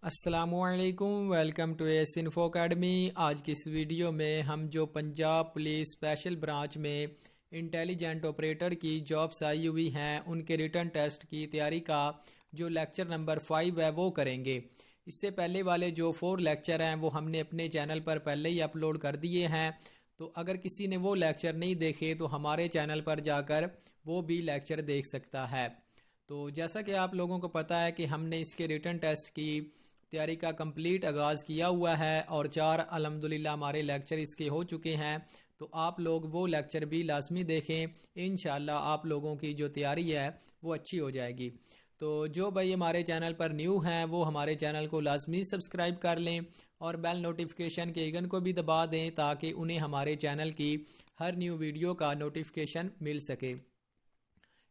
अस्सलामुअलैकुम, welcome to S info academy. आज की इस वीडियो में हम जो पंजाब पुलिस स्पेशल ब्रांच में इंटेलिजेंट ऑपरेटर की जॉब्स आई हुई हैं उनके रिटर्न टेस्ट की तैयारी का जो लेक्चर नंबर 5 है वो करेंगे। इससे पहले वाले जो 4 लेक्चर हैं वो हमने अपने चैनल पर पहले ही अपलोड कर दिए हैं, तो अगर किसी ने वो लेक्चर नहीं देखे तो हमारे चैनल पर जाकर वो भी लेक्चर देख सकता है। तो जैसा कि आप लोगों को पता है कि हमने इसके रिटर्न टेस्ट की तैयारी का कंप्लीट आगाज़ किया हुआ है और 4 अल्हम्दुलिल्लाह हमारे लेक्चर इसके हो चुके हैं। तो आप लोग वो लेक्चर भी लाजमी देखें, इंशाल्लाह आप लोगों की जो तैयारी है वो अच्छी हो जाएगी। तो जो भाई हमारे चैनल पर न्यू हैं वो हमारे चैनल को लाजमी सब्सक्राइब कर लें और बेल नोटिफिकेशन के आइकन को भी दबा दें ताकि उन्हें हमारे चैनल की हर न्यू वीडियो का नोटिफिकेशन मिल सके।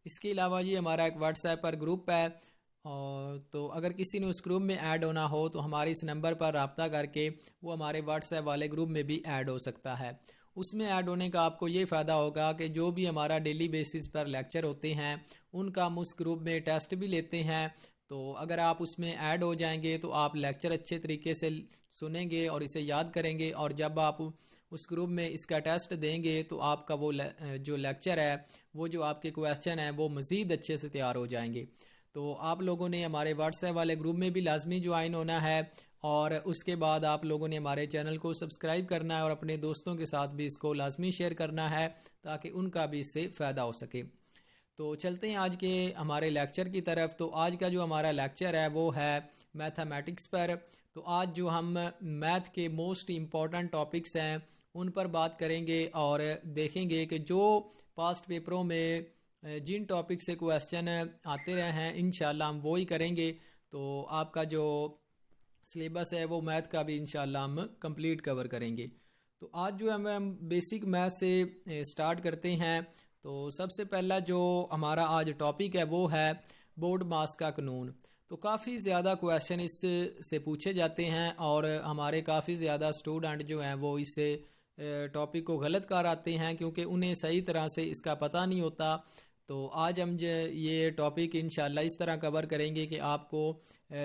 इसके अलावा ये हमारा एक व्हाट्सएप पर ग्रुप है, और तो अगर किसी ने उस ग्रुप में ऐड होना हो तो हमारे इस नंबर पर रब्ता करके वो हमारे व्हाट्सएप वाले ग्रुप में भी ऐड हो सकता है। उसमें ऐड होने का आपको ये फ़ायदा होगा कि जो भी हमारा डेली बेसिस पर लेक्चर होते हैं उनका हम उस ग्रुप में टेस्ट भी लेते हैं। तो अगर आप उसमें ऐड हो जाएंगे तो आप लेक्चर अच्छे तरीके से सुनेंगे और इसे याद करेंगे, और जब आप उस ग्रुप में इसका टेस्ट देंगे तो आपका वो जो लेक्चर है वो जो आपके क्वेश्चन है वो मज़ीद अच्छे से तैयार हो जाएंगे। तो आप लोगों ने हमारे व्हाट्सएप वाले ग्रुप में भी लाजमी ज्वाइन होना है, और उसके बाद आप लोगों ने हमारे चैनल को सब्सक्राइब करना है और अपने दोस्तों के साथ भी इसको लाजमी शेयर करना है ताकि उनका भी इससे फ़ायदा हो सके। तो चलते हैं आज के हमारे लेक्चर की तरफ। तो आज का जो हमारा लेक्चर है वो है मैथमेटिक्स पर। तो आज जो हम मैथ के मोस्ट इम्पॉर्टेंट टॉपिक्स हैं उन पर बात करेंगे और देखेंगे कि जो पास्ट पेपरों में जिन टॉपिक से क्वेश्चन आते रहे हैं इंशाल्लाह हम वो ही करेंगे। तो आपका जो सिलेबस है वो मैथ का भी इंशाल्लाह हम कंप्लीट कवर करेंगे। तो आज जो हम बेसिक मैथ से स्टार्ट करते हैं। तो सबसे पहला जो हमारा आज टॉपिक है वो है बोर्ड मास का कानून। तो काफ़ी ज़्यादा क्वेश्चन इससे पूछे जाते हैं और हमारे काफ़ी ज़्यादा स्टूडेंट जो हैं वो इससे टॉपिक को गलत कर आते हैं क्योंकि उन्हें सही तरह से इसका पता नहीं होता। तो आज हम ये टॉपिक इंशाल्लाह इस तरह कवर करेंगे कि आपको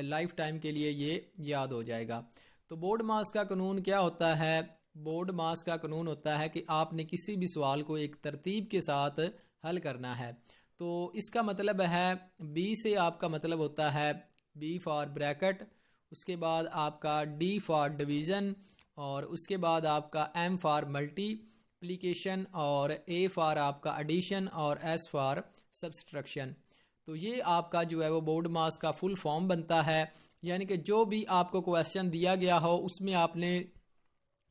लाइफ टाइम के लिए ये याद हो जाएगा। तो बोर्ड मास का कानून क्या होता है? बोर्ड मास का कानून होता है कि आपने किसी भी सवाल को एक तरतीब के साथ हल करना है। तो इसका मतलब है बी से आपका मतलब होता है बी फॉर ब्रैकेट, उसके बाद आपका डी फॉर डिवीज़न, और उसके बाद आपका एम फॉर मल्टीप्लिकेशन, और ए फॉर आपका एडिशन, और एस फॉर सब्सट्रैक्शन। तो ये आपका जो है वो बोर्ड मास का फुल फॉर्म बनता है। यानी कि जो भी आपको क्वेश्चन दिया गया हो उसमें आपने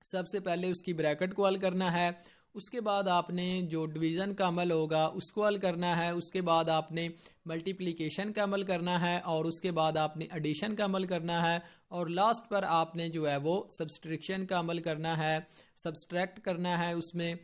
सबसे पहले उसकी ब्रैकेट को हल करना है, उसके बाद आपने जो डिवीज़न का अमल होगा उसको हल करना है, उसके बाद आपने मल्टीप्लिकेशन का अमल करना है, और उसके बाद आपने एडिशन का अमल करना है, और लास्ट पर आपने जो है वो सब्सट्रैक्शन का अमल करना है, सब्सट्रैक्ट करना है उसमें।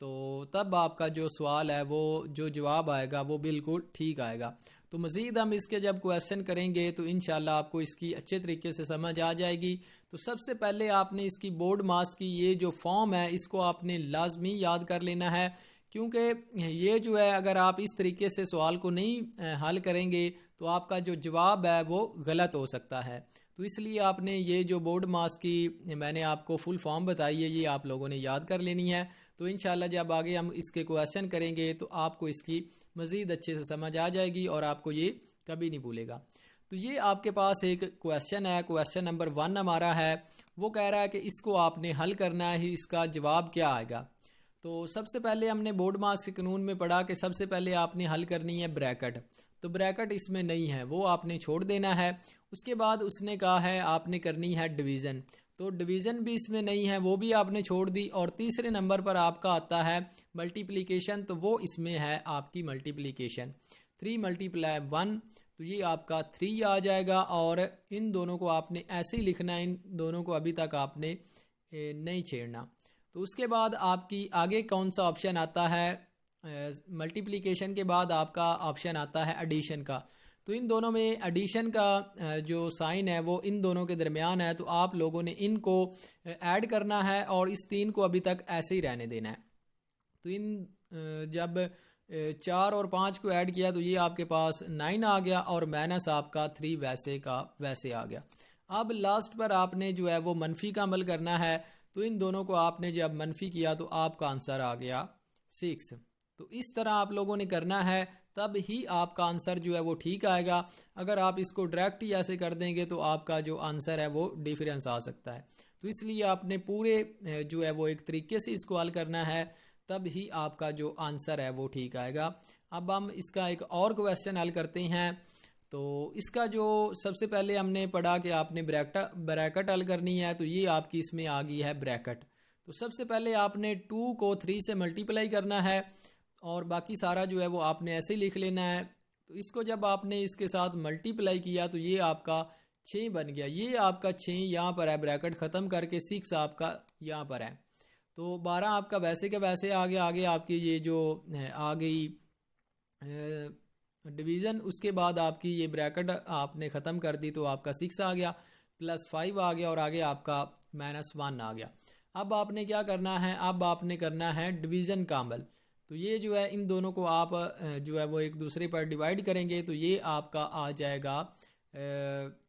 तो तब आपका जो सवाल है वो जो जवाब आएगा वो बिल्कुल ठीक आएगा। तो मज़ीद हम इसके जब क्वेश्चन करेंगे तो इंशाल्लाह आपको इसकी अच्छे तरीके से समझ आ जाएगी। तो सबसे पहले आपने इसकी बोर्ड मास की ये जो फॉर्म है इसको आपने लाजमी याद कर लेना है, क्योंकि ये जो है अगर आप इस तरीके से सवाल को नहीं हल करेंगे तो आपका जो जवाब है वो गलत हो सकता है। तो इसलिए आपने ये जो बोर्ड मास की मैंने आपको फुल फॉर्म बताई है ये आप लोगों ने याद कर लेनी है। तो इंशाल्लाह जब आगे हम इसके क्वेश्चन करेंगे तो आपको इसकी मज़ीद अच्छे से समझ आ जाएगी और आपको ये कभी नहीं भूलेगा। तो ये आपके पास एक क्वेश्चन है, क्वेश्चन नंबर 1 हमारा है। वो कह रहा है कि इसको आपने हल करना है, इसका जवाब क्या आएगा। तो सबसे पहले हमने बोर्ड मास के कानून में पढ़ा कि सबसे पहले आपने हल करनी है ब्रैकेट। तो ब्रैकेट इसमें नहीं है, वो आपने छोड़ देना है। उसके बाद उसने कहा है आपने करनी है डिवीज़न, तो डिवीज़न भी इसमें नहीं है, वो भी आपने छोड़ दी। और तीसरे नंबर पर आपका आता है मल्टीप्लिकेशन, तो वो इसमें है आपकी मल्टीप्लिकेशन 3 × 1, तो ये आपका 3 आ जाएगा। और इन दोनों को आपने ऐसे ही लिखना है, इन दोनों को अभी तक आपने नहीं छेड़ना। तो उसके बाद आपकी आगे कौन सा ऑप्शन आता है? मल्टीप्लिकेशन के बाद आपका ऑप्शन आता है एडिशन का। तो इन दोनों में एडिशन का जो साइन है वो इन दोनों के दरमियान है, तो आप लोगों ने इनको ऐड करना है और इस 3 को अभी तक ऐसे ही रहने देना है। तो इन जब 4 और 5 को ऐड किया तो ये आपके पास 9 आ गया और माइनस आपका 3 वैसे का वैसे आ गया। अब लास्ट पर आपने जो है वो मनफी का अमल करना है। तो इन दोनों को आपने जब मनफी किया तो आपका आंसर आ गया 6। तो इस तरह आप लोगों ने करना है, तब ही आपका आंसर जो है वो ठीक आएगा। अगर आप इसको डायरेक्ट ही ऐसे कर देंगे तो आपका जो आंसर है वो डिफरेंस आ सकता है। तो इसलिए आपने पूरे जो है वो एक तरीके से इसको हल करना है, तब ही आपका जो आंसर है वो ठीक आएगा। अब हम इसका एक और क्वेश्चन हल करते हैं। तो इसका जो सबसे पहले हमने पढ़ा कि आपने ब्रैकेट हल करनी है, तो ये आपकी इसमें आ गई है ब्रैकेट। तो सबसे पहले आपने 2 को 3 से मल्टीप्लाई करना है और बाकी सारा जो है वो आपने ऐसे ही लिख लेना है। तो इसको जब आपने इसके साथ मल्टीप्लाई किया तो ये आपका 6 बन गया। ये आपका 6 यहाँ पर है, ब्रैकेट ख़त्म करके 6 आपका यहाँ पर है। तो 12 आपका वैसे के वैसे आगे आपकी ये जो आ गई डिवीज़न। उसके बाद आपकी ये ब्रैकेट आपने ख़त्म कर दी तो आपका 6 आ गया, +5 आ गया और आगे आपका -1 आ गया। अब आपने क्या करना है, अब आपने करना है डिवीज़न का अमल। तो ये जो है इन दोनों को आप जो है वो एक दूसरे पर डिवाइड करेंगे तो ये आपका आ जाएगा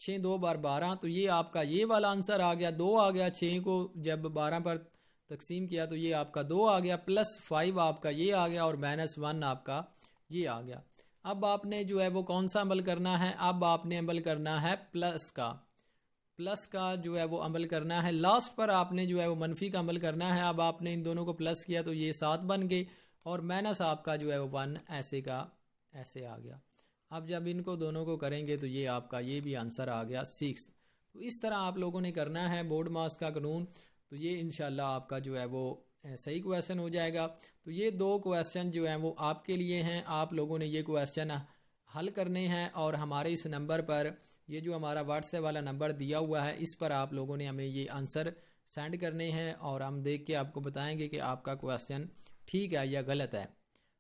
6 2 बार 12। तो ये आपका ये वाला आंसर आ गया, 2 आ गया। 6 को जब 12 पर तकसीम किया तो ये आपका 2 आ गया, +5 आपका ये आ गया और -1 आपका ये आ गया। अब आपने जो है वो कौन सा अमल करना है, अब आपने अमल करना है प्लस का जो है वो अमल करना है। लास्ट पर आपने जो है वो मनफी का अमल करना है। अब आपने इन दोनों को प्लस किया तो ये 7 बन गए और माइनस आपका जो है वो 1 ऐसे का ऐसे आ गया। अब जब इनको दोनों को करेंगे तो ये आपका ये भी आंसर आ गया 6। तो इस तरह आप लोगों ने करना है बोर्ड मास का कानून। तो ये इंशाल्लाह आपका जो है वो सही क्वेश्चन हो जाएगा। तो ये 2 क्वेश्चन जो हैं वो आपके लिए हैं। आप लोगों ने ये क्वेश्चन हल करने हैं और हमारे इस नंबर पर, ये जो हमारा व्हाट्सएप वाला नंबर दिया हुआ है, इस पर आप लोगों ने हमें ये आंसर सेंड करने हैं और हम देख के आपको बताएंगे कि आपका क्वेश्चन ठीक है या गलत है।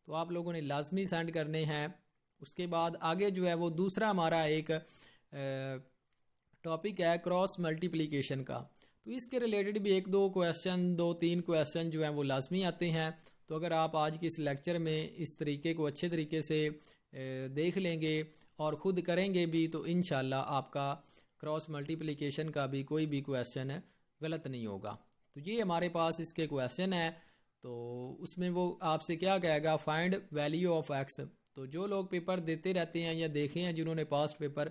तो आप लोगों ने लाजमी सेंड करने हैं। उसके बाद आगे जो है वो दूसरा हमारा एक टॉपिक है क्रॉस मल्टीप्लिकेशन का। तो इसके रिलेटेड भी 1-2 क्वेश्चन, 2-3 क्वेश्चन जो हैं वो लाजमी आते हैं। तो अगर आप आज के इस लेक्चर में इस तरीके को अच्छे तरीके से देख लेंगे और ख़ुद करेंगे भी तो इंशाल्लाह आपका क्रॉस मल्टीप्लिकेशन का भी कोई भी क्वेश्चन गलत नहीं होगा। तो ये हमारे पास इसके क्वेश्चन है। तो उसमें वो आपसे क्या कहेगा, फाइंड वैल्यू ऑफ एक्स। तो जो लोग पेपर देते रहते हैं या देखे हैं जिन्होंने पास्ट पेपर,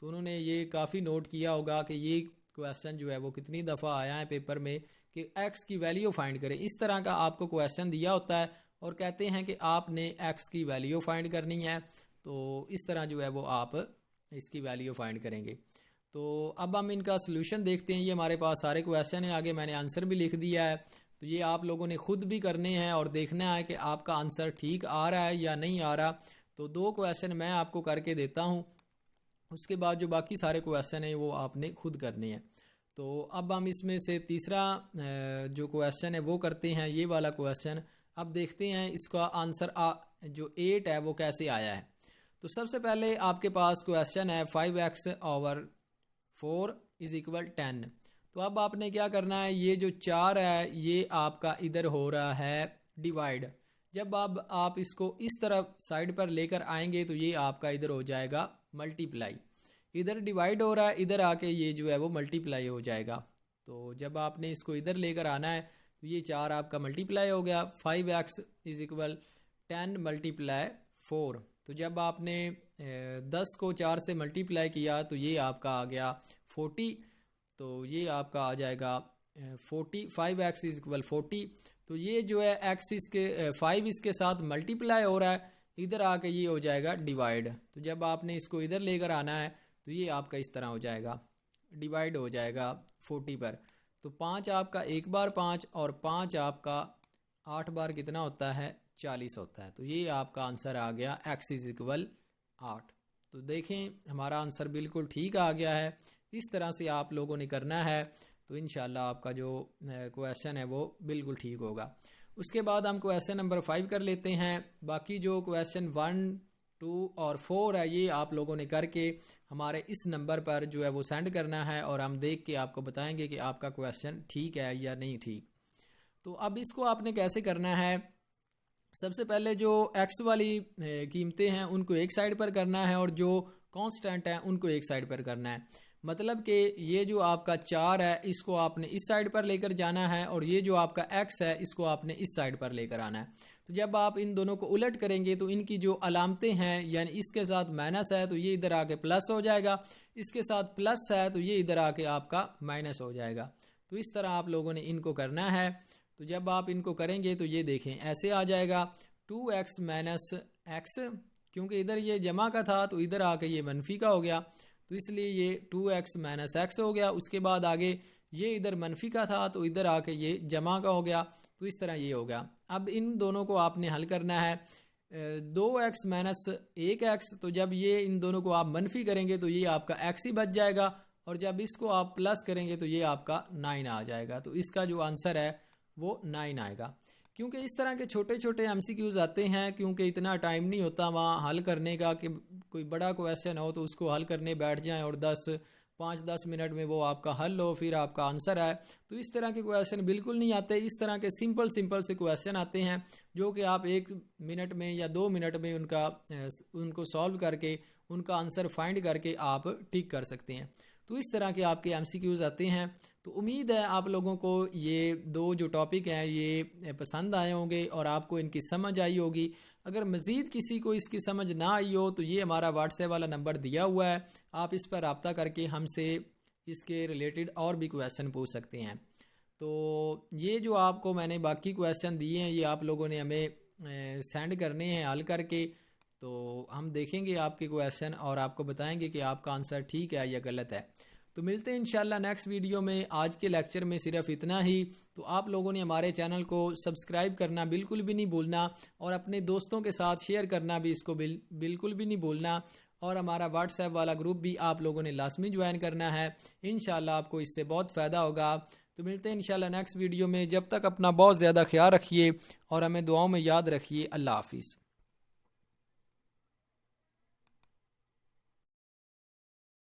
तो उन्होंने ये काफ़ी नोट किया होगा कि ये क्वेश्चन जो है वो कितनी दफ़ा आया है पेपर में कि एक्स की वैल्यू फाइंड करें। इस तरह का आपको क्वेश्चन दिया होता है और कहते हैं कि आपने एक्स की वैल्यू फाइंड करनी है। तो इस तरह जो है वो आप इसकी वैल्यू फाइंड करेंगे। तो अब हम इनका सलूशन देखते हैं। ये हमारे पास सारे क्वेश्चन हैं, आगे मैंने आंसर भी लिख दिया है। तो ये आप लोगों ने ख़ुद भी करने हैं और देखना है कि आपका आंसर ठीक आ रहा है या नहीं आ रहा। तो 2 क्वेश्चन मैं आपको करके देता हूँ, उसके बाद जो बाकी सारे क्वेश्चन हैं वो आपने खुद करने हैं। तो अब हम इसमें से तीसरा जो क्वेश्चन है वो करते हैं, ये वाला क्वेश्चन। अब देखते हैं इसका आंसर जो 8 है वो कैसे आया है। तो सबसे पहले आपके पास क्वेश्चन है 5x/4 = 10। तो अब आपने क्या करना है, ये जो 4 है ये आपका इधर हो रहा है डिवाइड। जब अब आप इसको इस तरफ साइड पर लेकर आएंगे तो ये आपका इधर हो जाएगा मल्टीप्लाई। इधर डिवाइड हो रहा है, इधर आके ये जो है वो मल्टीप्लाई हो जाएगा। तो जब आपने इसको इधर लेकर आना है तो ये 4 आपका मल्टीप्लाई हो गया। 5x = 10 × 4। तो जब आपने 10 को 4 से मल्टीप्लाई किया तो ये आपका आ गया 40। तो ये आपका आ जाएगा 40। 5x = 40। तो ये जो है x इसके 5 इसके साथ मल्टीप्लाई हो रहा है, इधर आके ये हो जाएगा डिवाइड। तो जब आपने इसको इधर लेकर आना है तो ये आपका इस तरह हो जाएगा, डिवाइड हो जाएगा 40 पर। तो 5 आपका 1 बार 5 और 5 आपका 8 बार कितना होता है, 40 होता है। तो ये आपका आंसर आ गया x = 8। तो देखें हमारा आंसर बिल्कुल ठीक आ गया है। इस तरह से आप लोगों ने करना है तो इंशाल्लाह आपका जो क्वेश्चन है वो बिल्कुल ठीक होगा। उसके बाद हम क्वेश्चन नंबर 5 कर लेते हैं। बाकी जो क्वेश्चन 1, 2 और 4 है ये आप लोगों ने करके हमारे इस नंबर पर जो है वो सेंड करना है और हम देख के आपको बताएंगे कि आपका क्वेश्चन ठीक है या नहीं ठीक। तो अब इसको आपने कैसे करना है, सबसे पहले जो एक्स वाली कीमतें हैं उनको एक साइड पर करना है और जो कांस्टेंट है उनको एक साइड पर करना है। मतलब कि ये जो आपका 4 है इसको आपने इस साइड पर लेकर जाना है और ये जो आपका x है इसको आपने इस साइड पर लेकर आना है। तो जब आप इन दोनों को उलट करेंगे तो इनकी जो अलामतें हैं, यानी इसके साथ माइनस है तो ये इधर आके प्लस हो जाएगा, इसके साथ प्लस है तो ये इधर आके आपका माइनस हो जाएगा। तो इस तरह आप लोगों ने इनको करना है। तो जब आप इनको करेंगे तो ये देखें ऐसे आ जाएगा 2x माइनस एक्स, क्योंकि इधर ये जमा का था तो इधर आके ये मनफी का हो गया, तो इसलिए ये 2x माइनस एक्स हो गया। उसके बाद आगे ये इधर मनफी का था तो इधर आके ये जमा का हो गया, तो इस तरह ये हो गया। अब इन दोनों को आपने हल करना है 2x माइनस 1x, तो जब ये इन दोनों को आप मनफी करेंगे तो ये आपका x ही बच जाएगा, और जब इसको आप प्लस करेंगे तो ये आपका 9 आ जाएगा। तो इसका जो आंसर है वो 9 आएगा। क्योंकि इस तरह के छोटे छोटे MCQs आते हैं, क्योंकि इतना टाइम नहीं होता वहाँ हल करने का कि कोई बड़ा क्वेश्चन हो तो उसको हल करने बैठ जाएं और 5-10 मिनट में वो आपका हल हो, फिर आपका आंसर आए। तो इस तरह के क्वेश्चन बिल्कुल नहीं आते। इस तरह के सिंपल से क्वेश्चन आते हैं जो कि आप 1 मिनट में या 2 मिनट में उनको सॉल्व करके उनका आंसर फाइंड करके आप ठीक कर सकते हैं। तो इस तरह के आपके MCQs आते हैं। तो उम्मीद है आप लोगों को ये 2 जो टॉपिक हैं ये पसंद आए होंगे और आपको इनकी समझ आई होगी। अगर मज़ीद किसी को इसकी समझ ना आई हो तो ये हमारा व्हाट्सएप वाला नंबर दिया हुआ है, आप इस पर रब्ता करके हमसे इसके रिलेटेड और भी क्वेश्चन पूछ सकते हैं। तो ये जो आपको मैंने बाकी क्वेश्चन दिए हैं ये आप लोगों ने हमें सेंड करने हैं हल करके, तो हम देखेंगे आपके क्वेश्चन और आपको बताएंगे कि आपका आंसर ठीक है या गलत है। तो मिलते हैं इंशाल्लाह नेक्स्ट वीडियो में। आज के लेक्चर में सिर्फ इतना ही। तो आप लोगों ने हमारे चैनल को सब्सक्राइब करना बिल्कुल भी नहीं भूलना, और अपने दोस्तों के साथ शेयर करना भी इसको बिल्कुल भी नहीं भूलना, और हमारा व्हाट्सएप वाला ग्रुप भी आप लोगों ने लाजमी ज्वाइन करना है। इंशाल्लाह आपको इससे बहुत फ़ायदा होगा। तो मिलते हैं इंशाल्लाह नेक्स्ट वीडियो में। जब तक अपना बहुत ज़्यादा ख्याल रखिए और हमें दुआओं में याद रखिए। अल्लाह हाफिज़।